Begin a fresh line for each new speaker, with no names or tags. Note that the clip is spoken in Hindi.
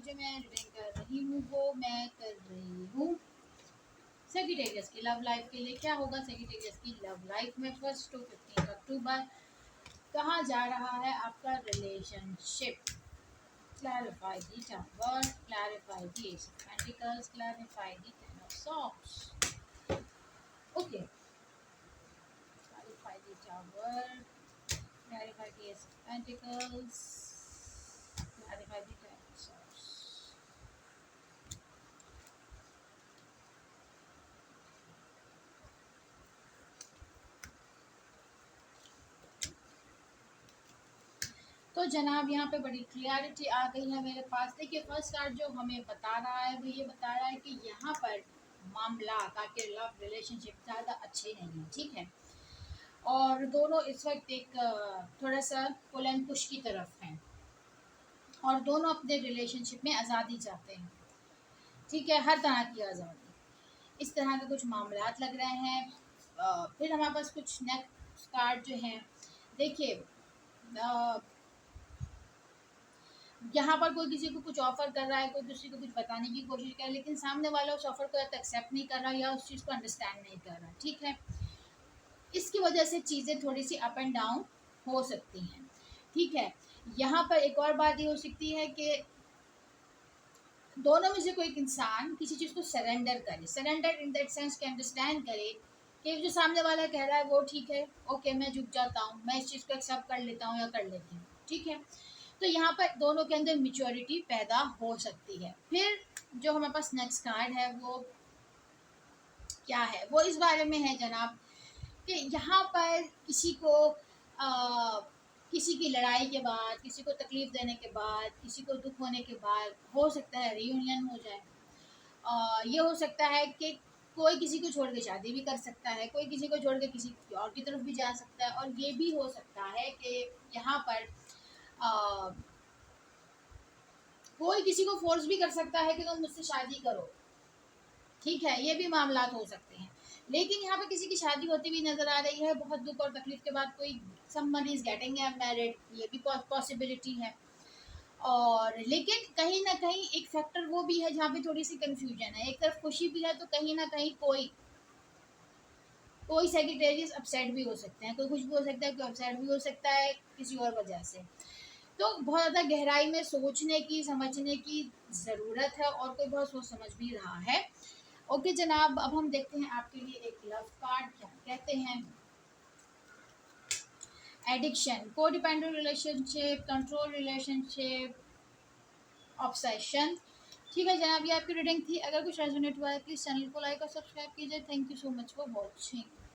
जो मैं रीडिंग कर रही हूँ वो मैं कर रही हूँ सेजिटेरियस की लव लाइफ के लिए। क्या होगा सेजिटेरियस की लव लाइफ में 1 to 15 अक्टूबर? कहाँ जा रहा है आपका relationship? Clarify the tower, clarify the ace of pentacles, clarify the ten of swords. Okay. Clarify the tower, clarify the ace of pentacles, clarify the ten of swords. तो जनाब यहाँ पे बड़ी क्लियरिटी आ गई है मेरे पास। देखिए फर्स्ट कार्ड जो हमें बता रहा है वो ये बता रहा है कि यहाँ पर मामला आपके लव रिलेशनशिप ज़्यादा अच्छे नहीं हैं, ठीक है। और दोनों इस वक्त एक थोड़ा सा पुल एंड पुश की तरफ हैं और दोनों अपने रिलेशनशिप में आज़ादी चाहते हैं, ठीक है, हर तरह की आज़ादी। इस तरह के कुछ मामलात लग रहे हैं। फिर हमारे पास कुछ नेक्स्ट कार्ड जो हैं, देखिए यहाँ पर कोई किसी को कुछ ऑफर कर रहा है, कोई किसी को कुछ बताने की कोशिश कर रहा है, लेकिन सामने वाला उस ऑफर को एक्सेप्ट नहीं कर रहा या उस चीज़ को अंडरस्टैंड नहीं कर रहा, ठीक है। इसकी वजह से चीज़ें थोड़ी सी अप एंड डाउन हो सकती हैं, ठीक है। यहाँ पर एक और बात ये हो सकती है कि दोनों में से कोई इंसान किसी चीज़ को सरेंडर करे, सरेंडर इन दैट सेंस के अंडरस्टैंड करे कि जो सामने वाला कह रहा है वो ठीक है, ओके मैं झुक जाता हूँ, मैं इस चीज़ को एक्सेप्ट कर लेता हूँ या कर लेती हूँ, ठीक है। तो यहाँ पर दोनों के अंदर मैच्योरिटी पैदा हो सकती है। फिर जो हमारे पास नेक्स्ट कार्ड है वो क्या है, वो इस बारे में है जनाब कि यहाँ पर किसी को किसी की लड़ाई के बाद, किसी को तकलीफ देने के बाद, किसी को दुख होने के बाद हो सकता है रियूनियन हो जाए। ये हो सकता है कि कोई किसी को छोड़ के शादी भी कर सकता है, कोई किसी को छोड़ के किसी और की तरफ भी जा सकता है, और ये भी हो सकता है कि यहाँ पर आ, कोई किसी को फोर्स भी कर सकता है कि तुम मुझसे शादी करो, ठीक है, ये भी मामलात हो सकते हैं। लेकिन यहाँ पे किसी की शादी होती हुई नजर आ रही है, बहुत दुख और तकलीफ के बाद कोई समवन इज गेटिंग मैरिड, ये भी पॉसिबिलिटी है। और लेकिन कहीं ना कहीं एक फैक्टर वो भी है जहाँ पे थोड़ी सी कंफ्यूजन है, एक तरफ खुशी भी है तो कहीं ना कहीं कोई कोई सेक्रेटेरियस अपसेट भी हो सकते हैं, कोई खुश भी हो सकता है, कोई अपसेट भी हो सकता है किसी और वजह से। तो बहुत ज़्यादा गहराई में सोचने की समझने की ज़रूरत है और कोई बहुत सोच समझ भी रहा है। ओके जनाब, अब हम देखते हैं आपके लिए एक लव कार्ड क्या कहते हैं। Addiction, codependent relationship, control relationship, obsession. ठीक है जनाब, ये आपकी रीडिंग थी। अगर कुछ रेजोनेट हुआ है प्लीज़ चैनल को लाइक और सब्सक्राइब कीजिए। Thank you so much for watching.